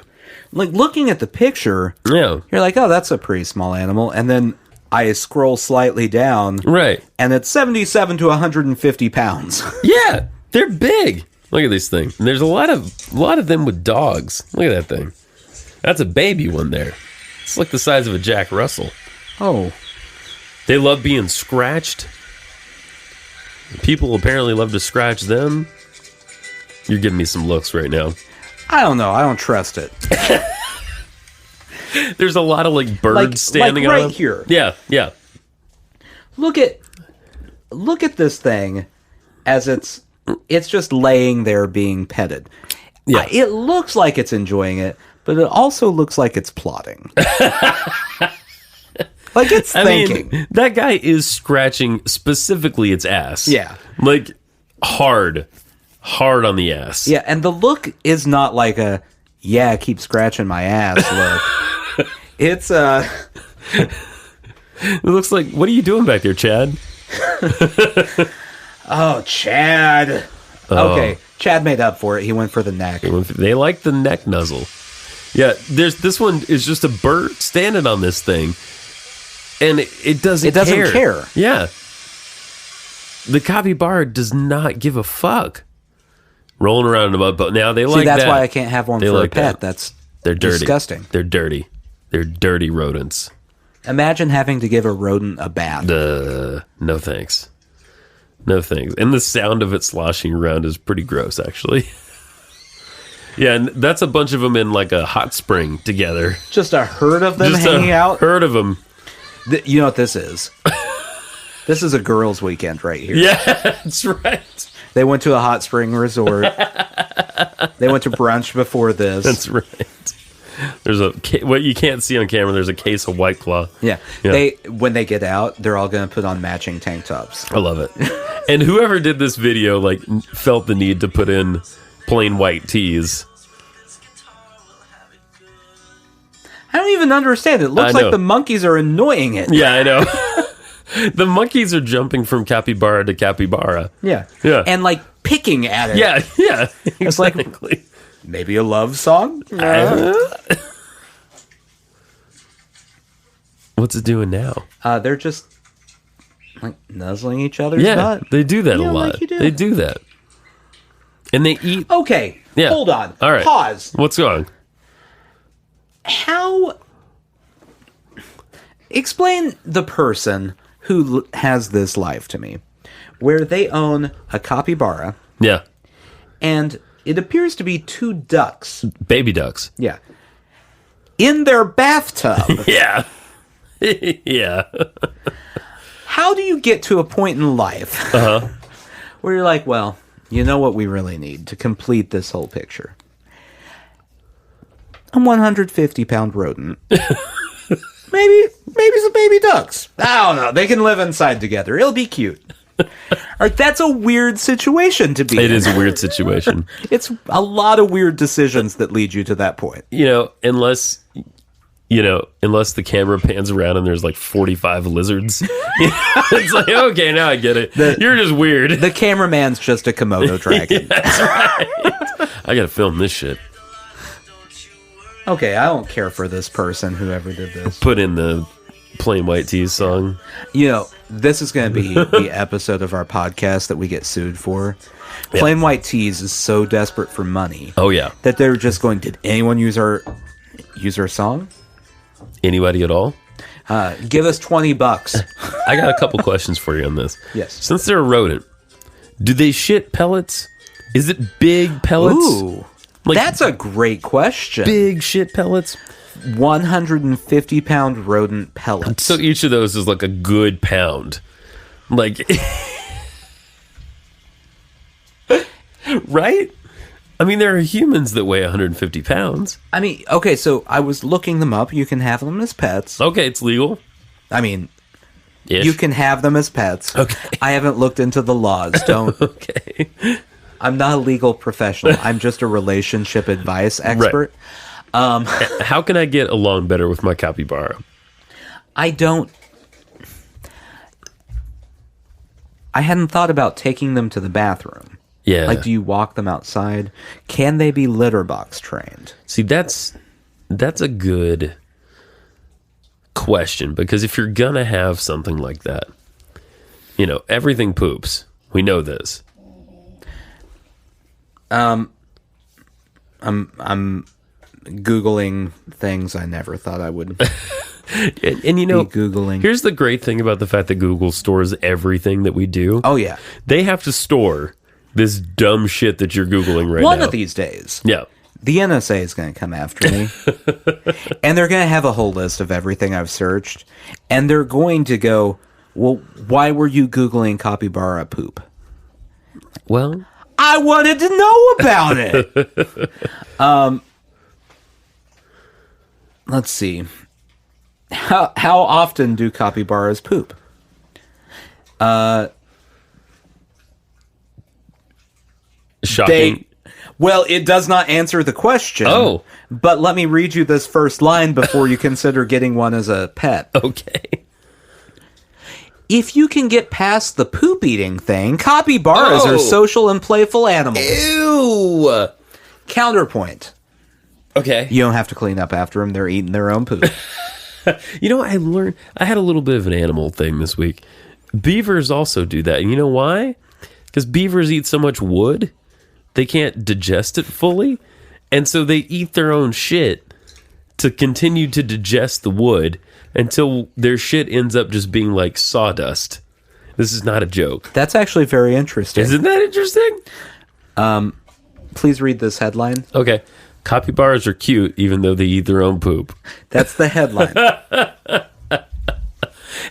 Like looking at the picture, yeah, you're like, oh, that's a pretty small animal. And then I scroll slightly down, right, and it's 77 to 150 pounds. Yeah, they're big. Look at this thing. And there's a lot of them with dogs. Look at that thing. That's a baby one there. It's like the size of a Jack Russell. Oh, they love being scratched. People apparently love to scratch them. You're giving me some looks right now. I don't know. I don't trust it. There's a lot of like birds standing right on here. Yeah. Look at this thing as it's just laying there being petted. Yeah. It looks like it's enjoying it, but it also looks like it's plotting. Like it's thinking. I mean, that guy is scratching specifically its ass. Yeah. Like hard on the ass. Yeah, and the look is not like keep scratching my ass look. It's it looks like, what are you doing back there, Chad? Oh, Chad. Okay, Chad made up for it. He went for the neck. They like the neck nuzzle. Yeah, this one is just a bird standing on this thing. And it doesn't care. Yeah. The capybara does not give a fuck. Rolling around in the mud, but now they like that. See, that's why I can't have one for a pet. They're dirty. Disgusting. They're dirty. They're dirty rodents. Imagine having to give a rodent a bath. No thanks. No thanks. And the sound of it sloshing around is pretty gross, actually. Yeah, and that's a bunch of them in like a hot spring together. Just a herd of them hanging out? Herd of them. You know what this is? This is a girls' weekend right here. Yeah, that's right. They went to a hot spring resort. They went to brunch before this. That's right. There's what you can't see on camera. There's a case of White Claw. Yeah. When they get out, they're all going to put on matching tank tops. I love it. And whoever did this video felt the need to put in plain white tees. I don't even understand. It looks like the monkeys are annoying it. Yeah, I know. The monkeys are jumping from capybara to capybara. Yeah. Yeah. And picking at it. Yeah, yeah. It's exactly. Maybe a love song? What's it doing now? They're just nuzzling each other's butt. They do that a lot. Like you do. They do that. And they eat. Okay. Yeah. Hold on. All right. Pause. What's going on? Explain the person who has this life to me, where they own a capybara. Yeah. And it appears to be 2 ducks. Baby ducks. Yeah. In their bathtub. Yeah. Yeah. How do you get to a point in life where you're like, well, you know what we really need to complete this whole picture? A 150-pound rodent. Maybe some baby ducks. I don't know. They can live inside together. It'll be cute. That's a weird situation to be in. It is a weird situation. It's a lot of weird decisions that lead you to that point. Unless the camera pans around and there's 45 lizards. It's like, okay, now I get it. You're just weird. The cameraman's just a Komodo dragon. Yeah, that's right. I gotta film this shit. Okay, I don't care for this person, whoever did this. Put in the plain white tees song. This is going to be the episode of our podcast that we get sued for. Yeah. Plain White Tees is so desperate for money. Oh, yeah. That they're just going, did anyone use our song? Anybody at all? Give us $20. I got a couple questions for you on this. Yes. Since they're a rodent, do they shit pellets? Is it big pellets? Ooh. That's a great question. Big shit pellets? 150-pound rodent pellets. So each of those is a good pound. Right? I mean, there are humans that weigh 150 pounds. I mean, okay, so I was looking them up. You can have them as pets. Okay, it's legal. I mean, Ish. You can have them as pets. Okay. I haven't looked into the laws. Don't. Okay. I'm not a legal professional. I'm just a relationship advice expert. Right. How can I get along better with my capybara? I hadn't thought about taking them to the bathroom. Yeah. Do you walk them outside? Can they be litter box trained? See, that's a good question, because if you're gonna have something like that, everything poops. We know this. I'm Googling things I never thought I would and be Googling. Here's the great thing about the fact that Google stores everything that we do. Oh, yeah. They have to store this dumb shit that you're Googling right now. One of these days. Yeah. The NSA is going to come after me. And they're going to have a whole list of everything I've searched. And they're going to go, well, why were you Googling capybara poop? Well, I wanted to know about it. Let's see. How often do capybaras poop? shocking. Well, it does not answer the question. Oh. But let me read you this first line before you consider getting one as a pet. Okay. If you can get past the poop eating thing, capybaras are social and playful animals. Ew. Counterpoint. Okay. You don't have to clean up after them. They're eating their own poop. You know, I had a little bit of an animal thing this week. Beavers also do that. And you know why? Because beavers eat so much wood, they can't digest it fully. And so they eat their own shit to continue to digest the wood until their shit ends up just being like sawdust. This is not a joke. That's actually very interesting. Isn't that interesting? Please read this headline. Okay. Capybaras are cute even though they eat their own poop. That's the headline.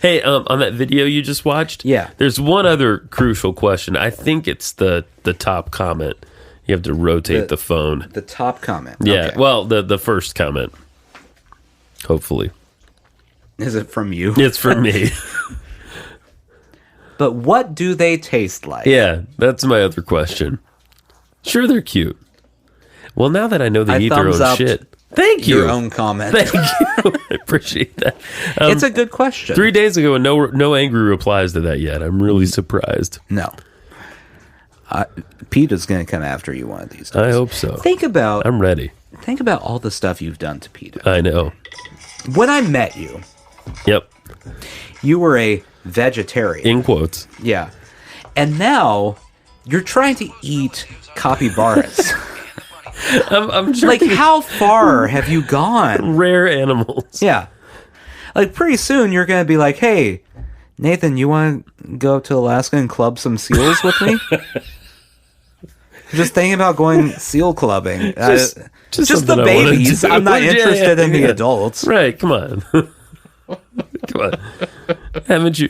Hey, on that video you just watched, yeah, there's one other crucial question. I think it's the top comment. You have to rotate the phone. The top comment. Yeah, okay. well, the first comment. Hopefully. Is it from you? It's from me. But what do they taste like? Yeah, that's my other question. Sure, they're cute. Well, now that I know they eat their own shit. Thank you. Your own comment. Thank you. I appreciate that. It's a good question. 3 days ago, and no angry replies to that yet. I'm really surprised. No. PETA's going to come after you one of these days. I hope so. I'm ready. Think about all the stuff you've done to PETA. I know. When I met you. Yep. You were a vegetarian. In quotes. Yeah. And now you're trying to eat capybaras. I'm like, how far have you gone? Rare animals. Yeah. Like, pretty soon you're going to be like, hey, Nathan, you want to go up to Alaska and club some seals with me? Just thinking about going seal clubbing. Just the babies. I'm not interested in the adults. Right, come on. Come on. Haven't you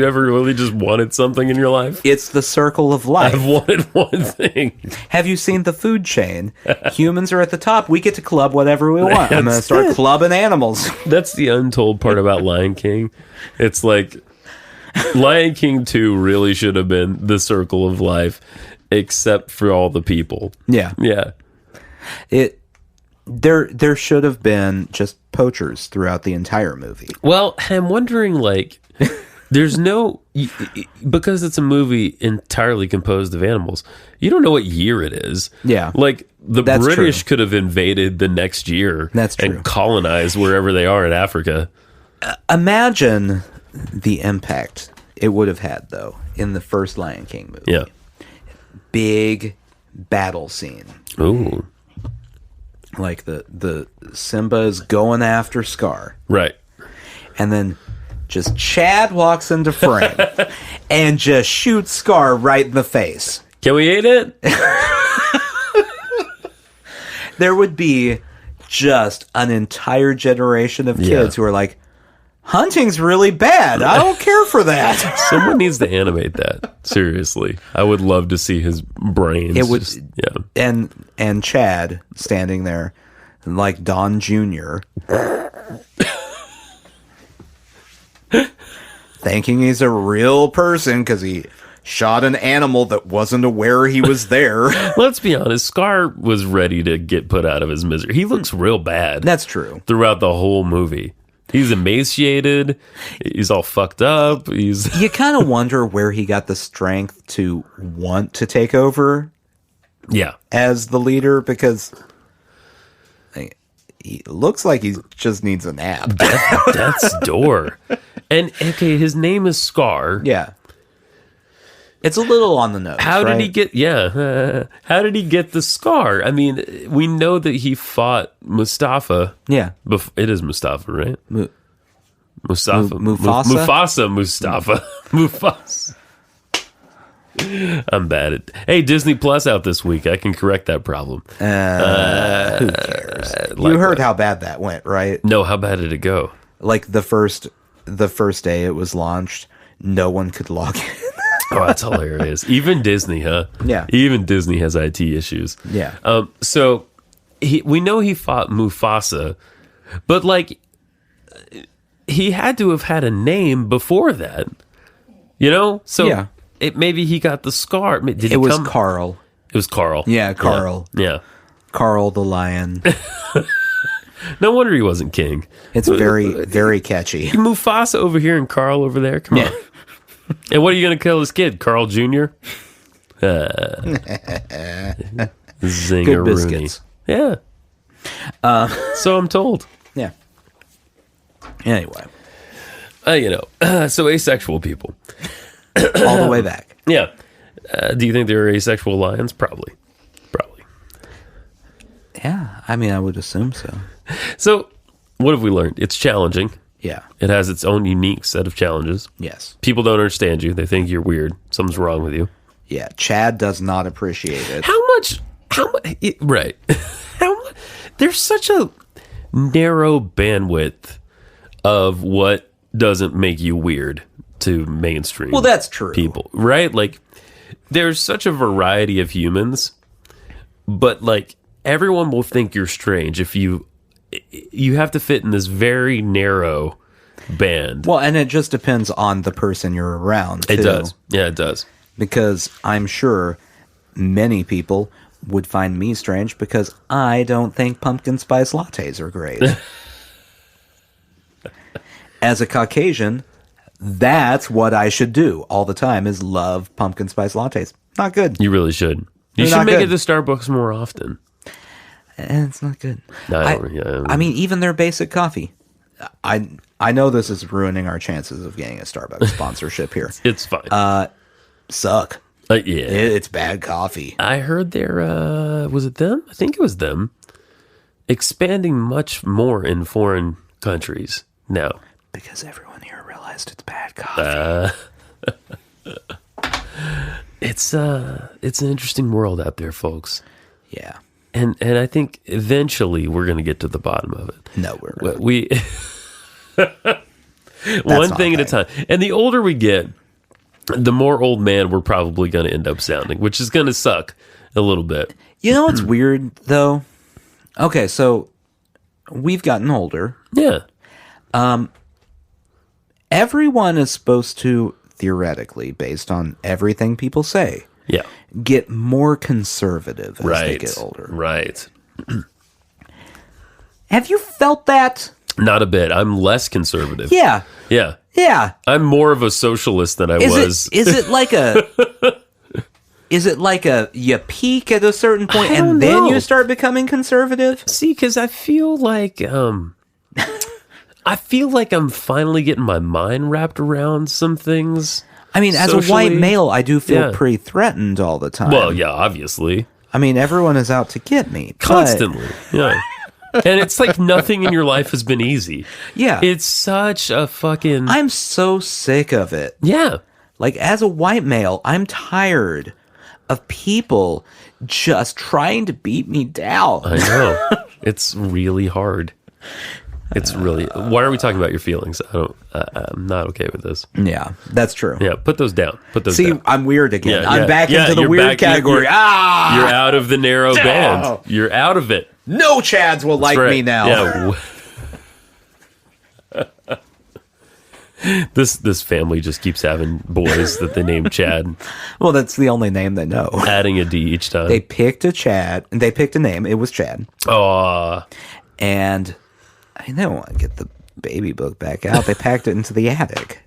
ever really just wanted something in your life? It's the circle of life. I've wanted one thing. Have you seen the food chain? Humans are at the top. We get to club whatever we want. I'm going to start clubbing animals. That's the untold part about Lion King. It's like Lion King 2 really should have been the circle of life, except for all the people. Yeah. Yeah. There should have been just poachers throughout the entire movie. Well, I'm wondering, like, there's no... Because it's a movie entirely composed of animals, you don't know what year it is. Yeah. Like, that's British could have invaded the next year. That's true. And colonized wherever they are in Africa. Imagine the impact it would have had, though, in the first Lion King movie. Yeah. Big battle scene. Ooh. Like the Simba is going after Scar. Right. And then just Chad walks into frame and just shoots Scar right in the face. Can we eat it? There would be just an entire generation of kids who are like, hunting's really bad. I don't care for that. Someone needs to animate that. Seriously. I would love to see his brains. It would, and Chad standing there like Don Jr. thinking he's a real person because he shot an animal that wasn't aware he was there. Let's be honest, Scar was ready to get put out of his misery. He looks real bad. That's true. Throughout the whole movie. He's emaciated. He's all fucked up. You kind of wonder where he got the strength to want to take over. Yeah, as the leader, because he looks like he just needs a nap. Death's door. And okay, his name is Scar. Yeah, it's a little on the nose. How did he get? Yeah, how did he get the scar? I mean, we know that he fought Mustafa. Yeah, it is Mustafa, right? Mustafa. Mustafa. Mufasa. I'm bad at. Hey, Disney Plus out this week. I can correct that problem. Who cares? You heard how bad that went, right? No, how bad did it go? Like the first day it was launched, no one could log in. Oh, that's hilarious. Even Disney, huh? Yeah. Even Disney has IT issues. Yeah. So we know he fought Mufasa, but like he had to have had a name before that. You know? So yeah. Maybe he got the scar. It was Carl. It was Carl. Yeah, Carl. Yeah. Carl the lion. No wonder he wasn't king. It's very, very catchy. Mufasa over here and Carl over there. Come on. And what are you going to kill this kid? Carl Jr.? Zingaroonie. Good biscuits. Yeah. So I'm told. Yeah. Anyway. So asexual people. All the way back. Yeah. Do you think there are asexual lions? Probably. Yeah, I mean, I would assume so. So, what have we learned? It's challenging. Yeah. It has its own unique set of challenges. Yes. People don't understand you. They think you're weird. Something's wrong with you. Yeah, Chad does not appreciate it. How much, right. There's such a narrow bandwidth of what doesn't make you weird to mainstream. Well, that's true. People, right? Like, there's such a variety of humans, but like, everyone will think you're strange if you have to fit in this very narrow band. Well, and it just depends on the person you're around, too. It does. Yeah, it does. Because I'm sure many people would find me strange because I don't think pumpkin spice lattes are great. As a Caucasian, that's what I should do all the time is love pumpkin spice lattes. Not good. You really should. You should make it to Starbucks more often. And it's not good. No, I mean, even their basic coffee. I know this is ruining our chances of getting a Starbucks sponsorship here. It's fine. Suck. Yeah. It's bad coffee. I heard was it them? I think it was them. Expanding much more in foreign countries now. Because everyone here realized it's bad coffee. It's an interesting world out there, folks. Yeah. And I think eventually we're going to get to the bottom of it. No, we're not. One thing at a time. And the older we get, the more old man we're probably going to end up sounding, which is going to suck a little bit. You know what's weird, though? Okay, so we've gotten older. Yeah. Everyone is supposed to, theoretically, based on everything people say, get more conservative as they get older. Right. Have you felt that? Not a bit. I'm less conservative. Yeah. Yeah. Yeah. I'm more of a socialist than I was. Is it like a... Is it like you peak at a certain point and then you start becoming conservative? See, because I feel like I'm finally getting my mind wrapped around some things. I mean, as a white male, I do feel pretty threatened all the time. Well, yeah, obviously. I mean, everyone is out to get me. Constantly. Yeah. And it's like nothing in your life has been easy. Yeah. It's such a fucking... I'm so sick of it. Yeah. Like, as a white male, I'm tired of people just trying to beat me down. I know. It's really hard. It's really... Why are we talking about your feelings? I'm not okay with this. Yeah, that's true. Yeah, put those down. See, down. I'm weird again. Yeah, I'm back into the weird category. You're out of the narrow band. You're out of it. No Chads will like me now. Yeah. This family just keeps having boys that they name Chad. Well, that's the only name they know. Adding a D each time. They picked a Chad. They picked a name. It was Chad. Oh. And I didn't want to get the baby book back out. They packed it into the attic.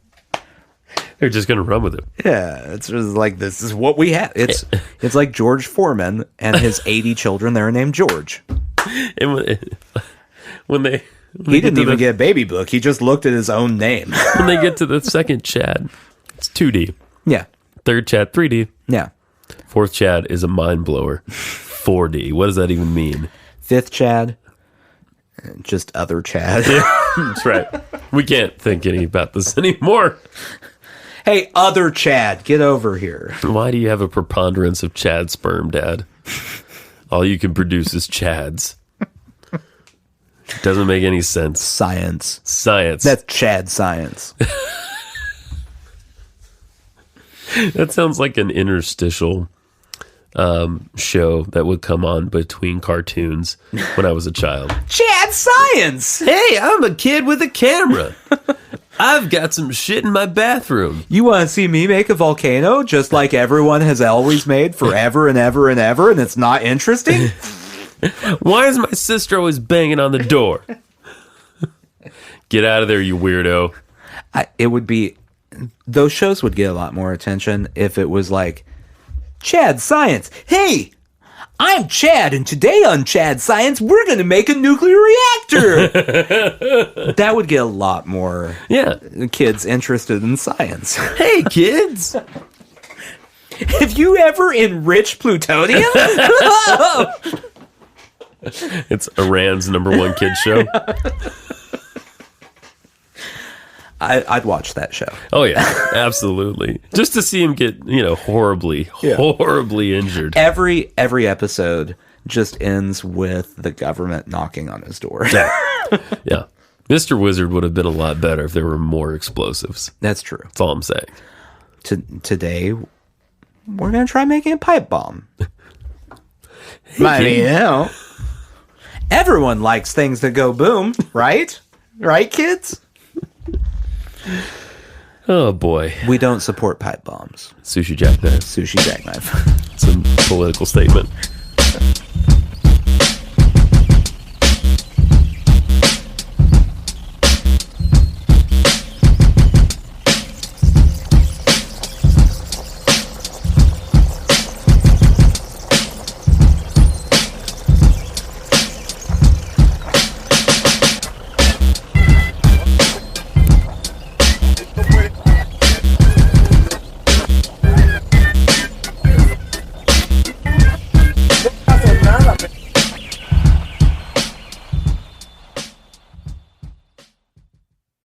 They're just going to run with it. Yeah, it's just like, this is what we have. It's like George Foreman and his 80 children. They're named George. And when they he didn't even get a baby book. He just looked at his own name. When they get to the second Chad, it's 2D. Yeah. Third Chad, 3D. Yeah. Fourth Chad is a mind blower. 4D. What does that even mean? Fifth Chad, just other Chad. That's right. We can't think any about this anymore. Hey, other Chad, get over here. Why do you have a preponderance of Chad sperm, Dad? All you can produce is Chads. Doesn't make any sense. Science. That's Chad science. That sounds like an interstitial show that would come on between cartoons when I was a child. Chad science! Hey, I'm a kid with a camera. I've got some shit in my bathroom. You want to see me make a volcano just like everyone has always made forever and ever and ever, and it's not interesting? Why is my sister always banging on the door? Get out of there, you weirdo. Those shows would get a lot more attention if it was like, Chad science. Hey, I'm Chad, and today on Chad Science, we're going to make a nuclear reactor. That would get a lot more kids interested in science. Hey, kids. Have you ever enriched plutonium? It's Iran's #1 kids show. I'd watch that show. Oh, yeah, absolutely. Just to see him get, horribly injured. Every episode just ends with the government knocking on his door. Yeah. Mr. Wizard would have been a lot better if there were more explosives. That's true. That's all I'm saying. Today, we're going to try making a pipe bomb. Everyone likes things that go boom, right? Right, kids? Oh, boy. We don't support pipe bombs. Sushi jackknife. Sushi jackknife. It's a political statement.